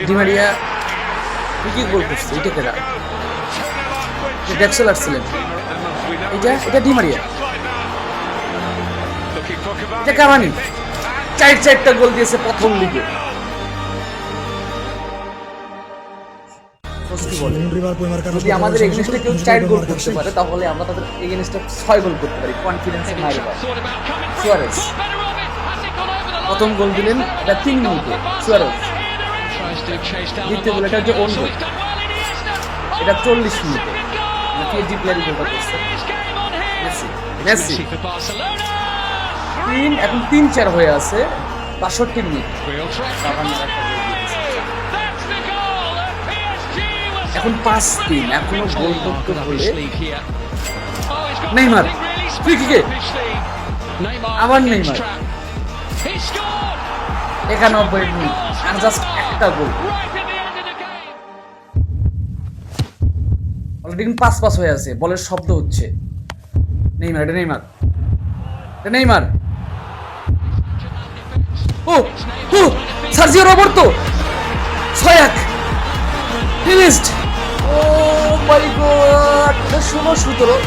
Di Maria কি গোল করছে? এটা কেডা? ডেক্সেল আর্সেলেন। এটা ডি মারিয়া। এটা কাভানি। চারটা গোল দিয়েছে প্রথম লিগে। যদি আমাদের এগেইনস্টে কেউ 4 গোল করতে পারে তাহলে আমরা তাদের এগেইনস্টে 6 গোল করতে পারি কনফিডেন্সে মারি পাই। সুয়ারেজ প্রথম গোল দিলেন এটা 3 মিনিটে। সুয়ারেজ দ্বিতীয় গোল, এটা হচ্ছে ওন গোল, এটা 40 মিনিটে। পিএসজি প্লেয়ারই গোলটা করছে। মেসি এখন 3-4 হয়ে আছে 62 মিনিট। এখন 5-3, এখনো গোল করতে হলে নেইমার ফ্রি কিকে, আবার নেইমার 91 মিনিট আর জাস্ট একটা গোল। অলরেডি 5-5 হয়ে আছে, বলের শব্দ হচ্ছে। নেইমার, এটা নেইমার, এটা Neymar. Oh oh Sergio Roberto 6-1 finished. Oh my god, 16-17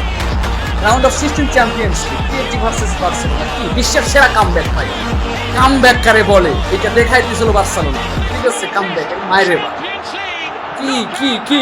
round of 16 champions league PSG versus Barcelona. কি বিশ্বের সেরা কামব্যাক ভাই, কামব্যাক কারে বলে এটা দেখাই দিয়েছিল বার্সেলোনা। ঠিক আছে, কামব্যাক মাইরে বা কি কি কি